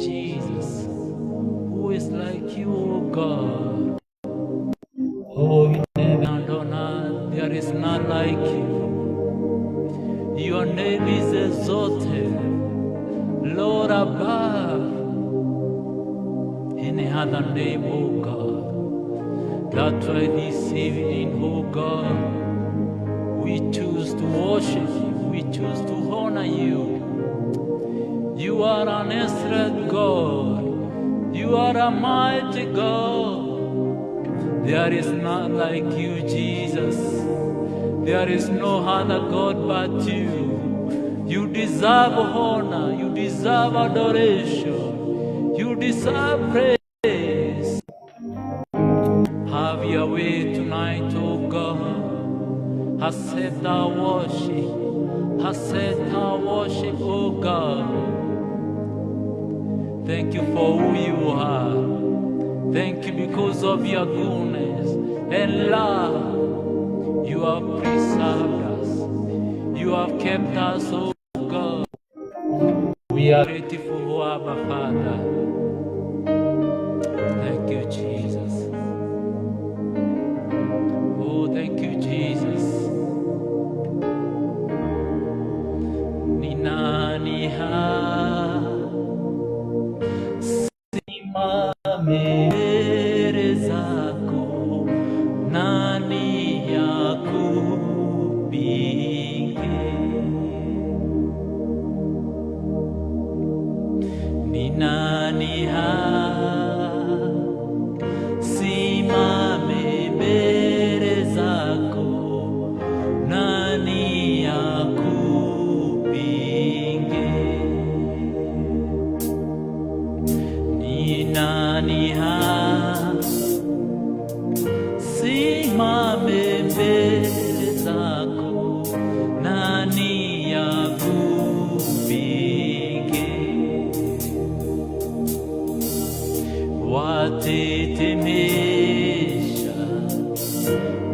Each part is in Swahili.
Jesus. Who is like you, O God? Oh, in heaven and on earth, there is none like you. Your name is exalted, Lord, above any other name, O God. That's why this evening, O God, we choose to worship you, we choose to honor you. You are an excellent God, you are a mighty God. There is none like you, Jesus. There is no other God but you. You deserve honor, you deserve adoration, you deserve praise. Have your way tonight, O God. Accept our worship, accept our worship, O God. Thank you for who you are. Thank you because of your goodness and love. You have preserved us. You have kept us, oh God. We are grateful, Abba Father. Thank you, Jesus. Oh, thank you, Jesus. Ni nani simame mbele zako, nani akupinge? Ni nani simame mbele zako, nani akupinge? Ni nani simame mbele zako, nani akupinge? Watetemesha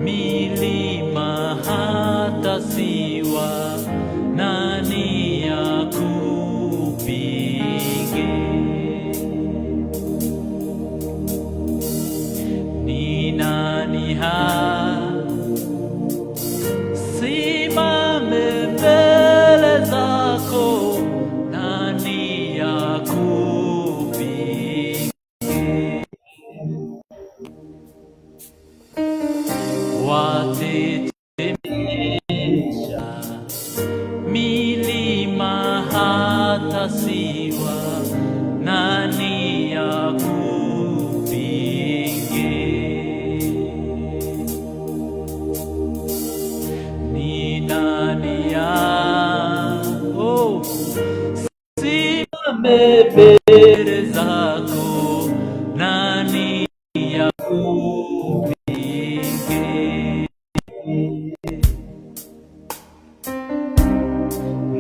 milima hata ziwa, nani akupinge? Ni nani simame mbele zako, nani akupinge? Watetemesha milima hata ziwa, nani akupinge? Ni nani simame mbele zako, nani akupinge?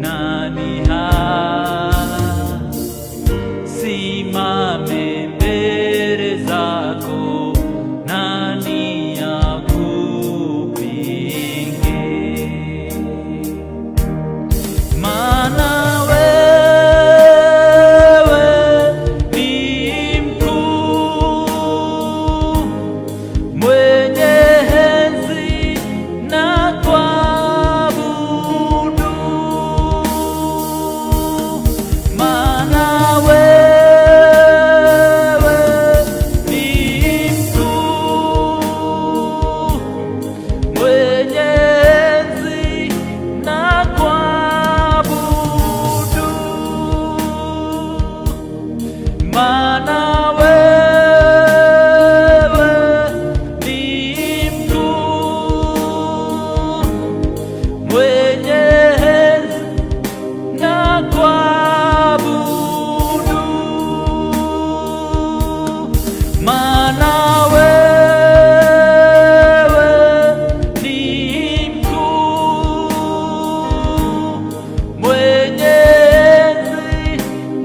Nani simame mbele zako, nani akupinge? Maana wewe ni mkuu, mwenye enzi na kuabudu. Maana wewe ni mkuu, mwenye enzi na kuabudu. Maana wewe ni mkuu, mwenye enzi na kuabudu. Maana wewe ni mkuu, mwenye enzi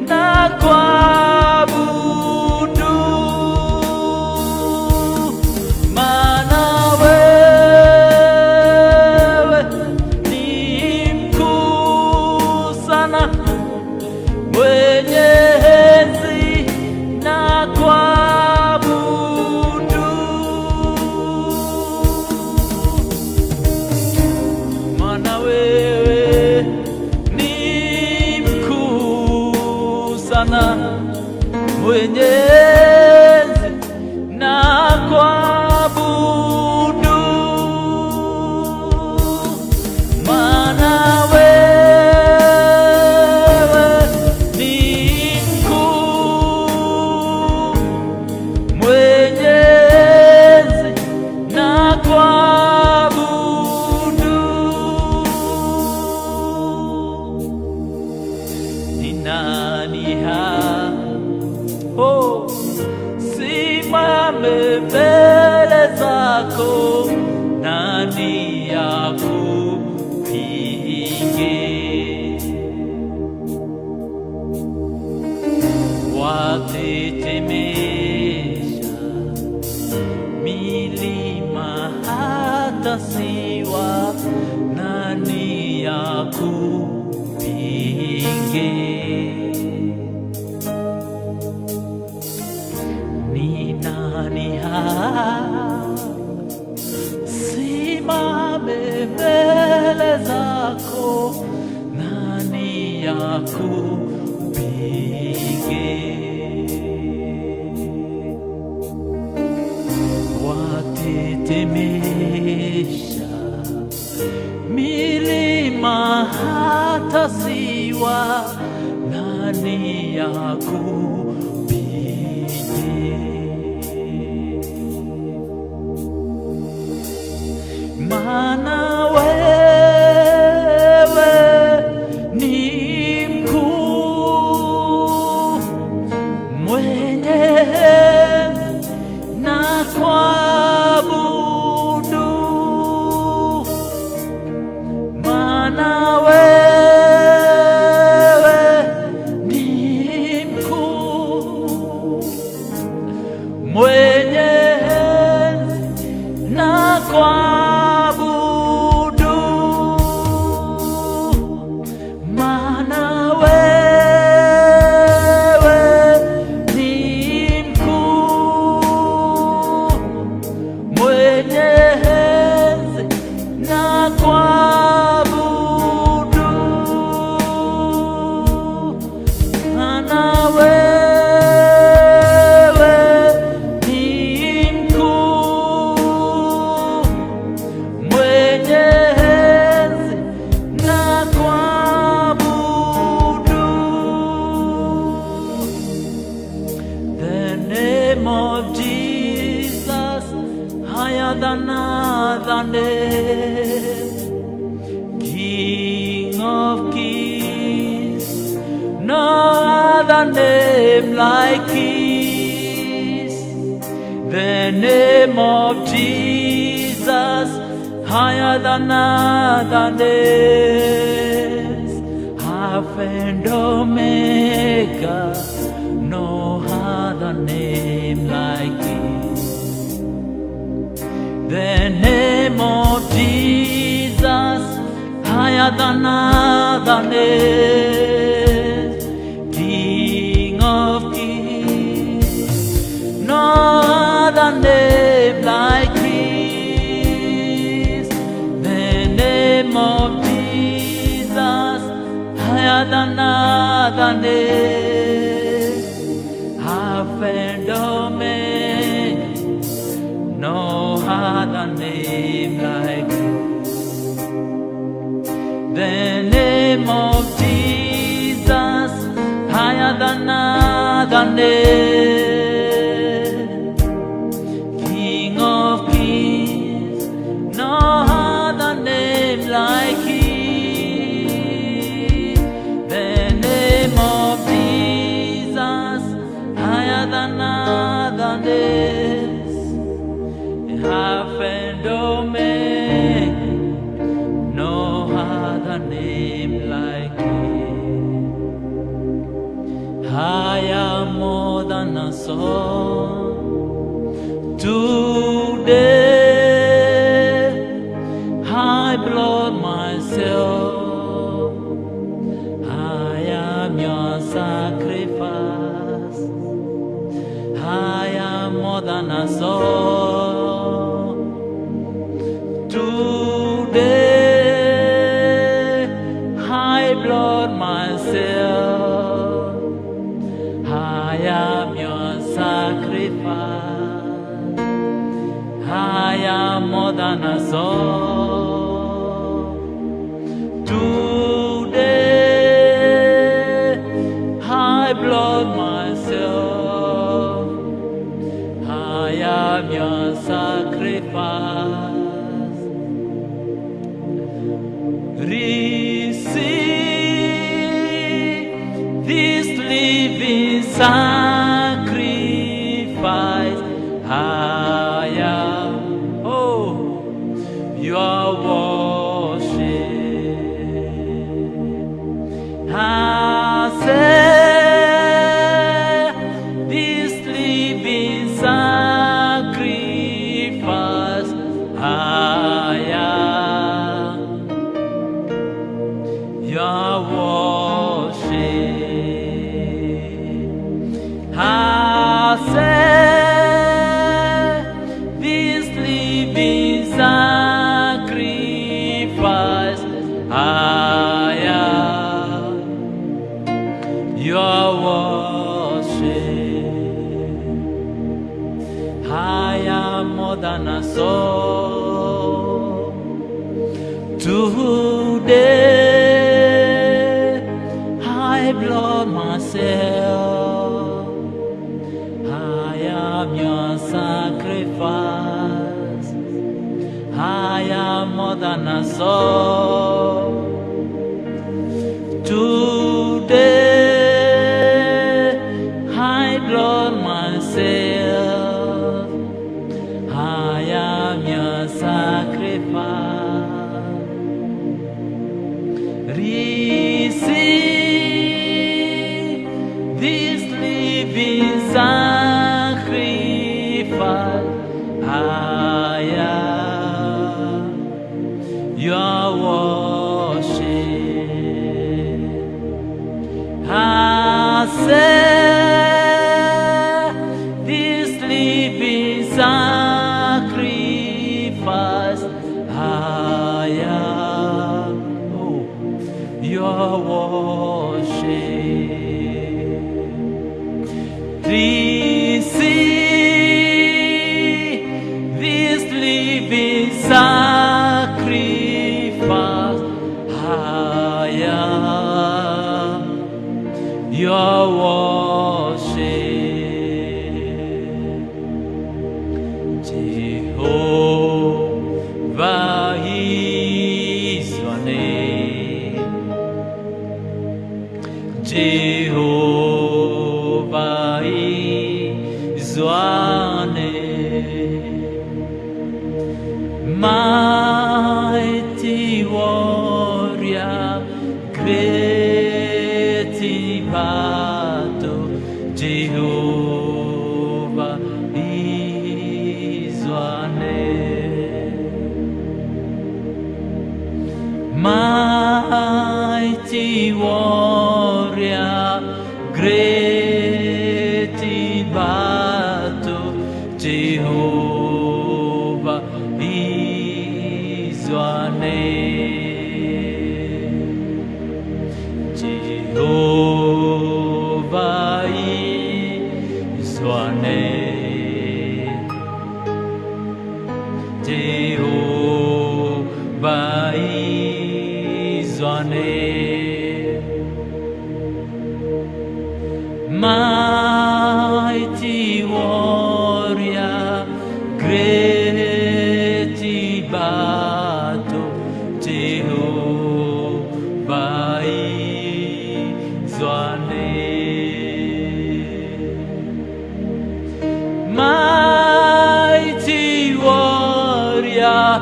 na kuabudu. Bwana Mwenyezi na kuabudu, maana wewe ni mkuu. Mwenyezi na kuabudu, ni nani simame mbele zako, nani akupinge? Watetemesha milima hata ziwa, nani akupinge? Simame mbele zako, nani akupinge? Watetemesha milima hata ziwa, nani akupinge? Maana wewe ni mkuu, Mwenyezi na kuabudu, maana wewe ni mkuu, Mwenyezi na kuabudu, of Jesus, higher than other name, King of kings, no other name like His. The name of Jesus, higher than other names, Alpha and Omega, no other name like His. The name of Jesus, higher than other names, King of kings, no other name like His. The name of Jesus, higher than other names, Alpha and Omega, no other name like His. The name of Jesus, higher than other name, King of kings, no other name like His. The name of Jesus, higher than other names, Alpha and Omega, no other name like His. I am more than a song today. I blood myself. I am your sacrifice. I am more than a song today. I blood myself. I am more than a song. Today I blood myself. I am your sacrifice. Receive this living sacrifice. I am, your worship. Accept this living sacrifice. I am your worship. Accept this living sacrifice. I am your worship. I am more than a song. Today I blow myself. I am your sacrifice. I am more than a song. Today I blow myself. I am your sacrifice. Receive this living sacrifice. I am your worship. Accept this living sacrifice. I am your worship. Receive this living sacrifice. I am your worship. Jehovah is your name. Jehovah is your name. Mighty warrior, great in battle. Jehovah is your name. Mighty warrior, great in battle. Jehovah is your name. Jehovah is your name. Jehovah is your name. Mighty warrior, great in battle. Jehovah is your name. Mighty warrior,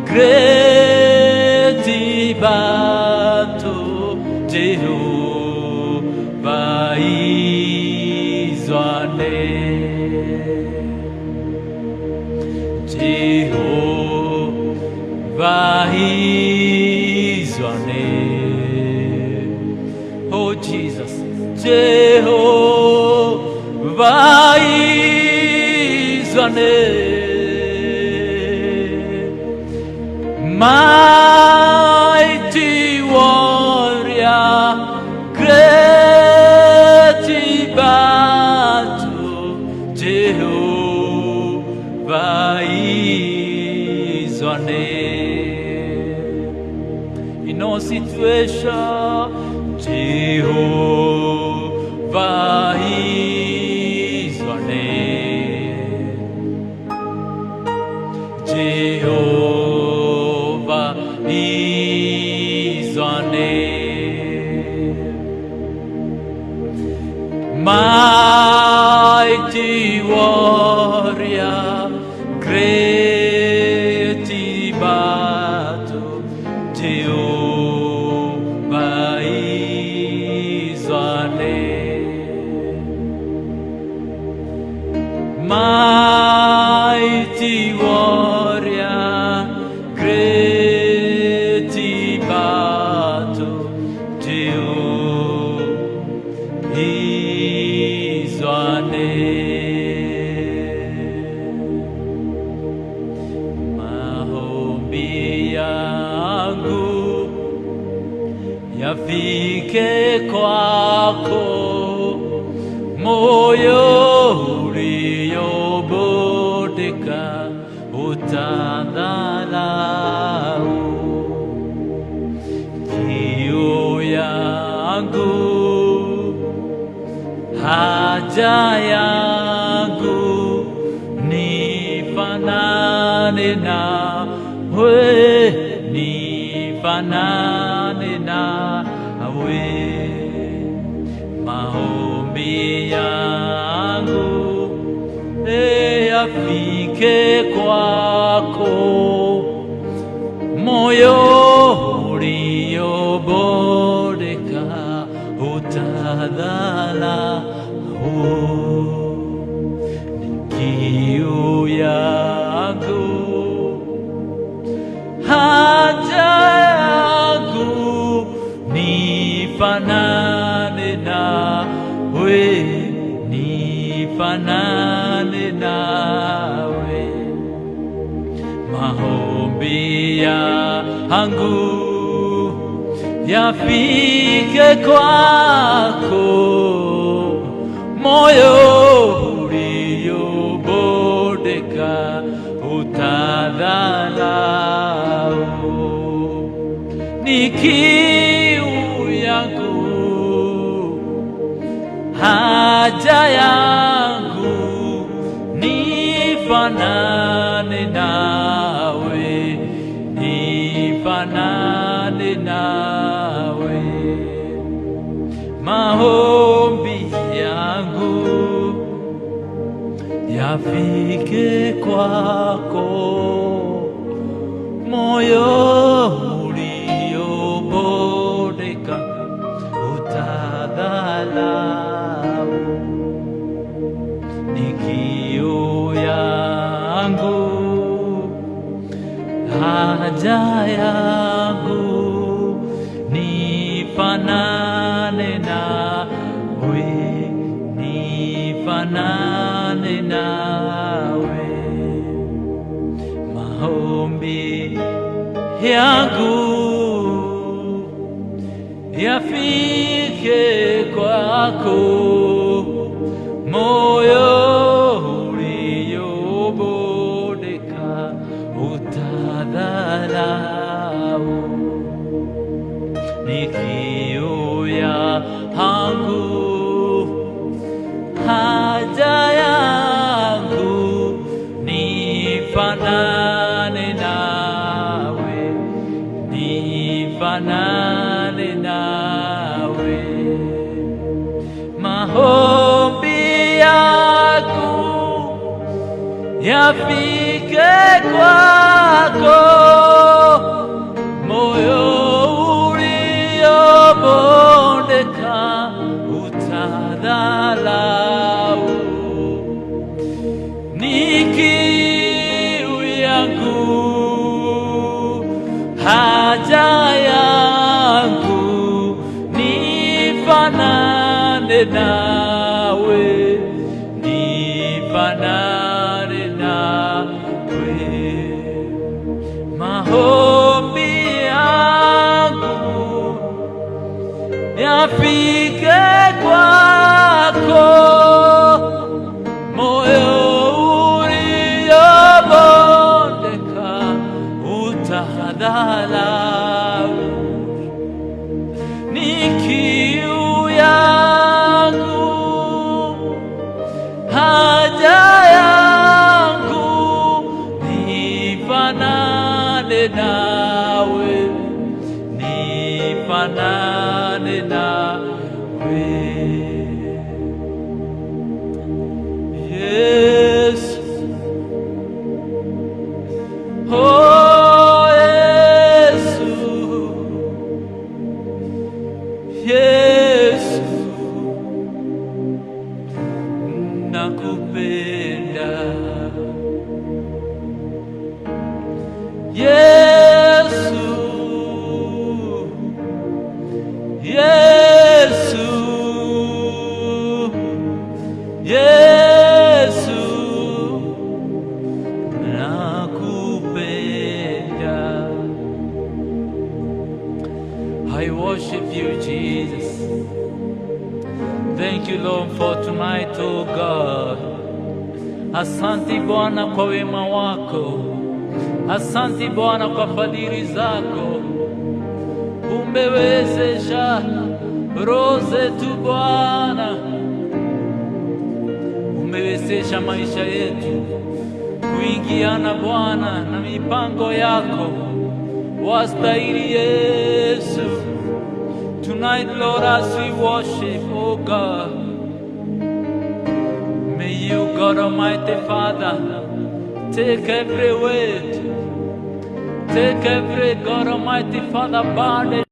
great in battle. Jehovah is your name. Jehovah is your name. Oh Jesus, Jehovah is your name. Mighty warrior, great in battle. Jehovah situation. Jehovah is your name. Jehovah is your name. Mighty warrior, great in battle, Jehovah is your name. Mighty warrior, great in battle, Jehovah is your name. Maombi yangu yafike kwako, moyo uliobondeka utadharau. Kiu yangu, haja yangu, nifanane nawe, nifanane nawe. Maombi yangu yafike kwako, moyo uliobondeka utadharau. Kiu yangu, haja yangu, nifanane nawe, nifanane nawe. Maombi yangu yafike kwako, moyo uliobondeka utadharau. Ni kiu yangu, haja yangu, nifanane nawe, nifanane nawe. Maombi yangu yafike kwako, moyo uliobondeka utadharau. Ni kiu yangu, haja yangu, nifanane nawe, nifanane nawe. Maombi yangu yafike kwako, moyo uliobondeka utadharau. Ni kiu yangu, haja yangu, nifanane nawe, nifanane nawe. Maombi yangu yafike kwako, moyo uliobondeka utadharau. Ni kiu yangu, haja yangu, nifanane nawe, nifanane nawe. Maombi yangu yafike kwako, moyo uliobondeka utadharau. nakupenda. Yesu, Yesu, Yesu, nakupenda. I worship you, Jesus. Thank you, Lord, for tonight, oh God. Asante Bwana kwa wema wako. Asante Bwana kwa fadhili zako. Umewezesha roho zetu Bwana. Umewezesha maisha yetu kuingiana Bwana na mipango yako. Wastahili Yesu. Tonight, Lord, as we worship, oh God, may you, God Almighty Father, take every weight, take every, God Almighty Father, burden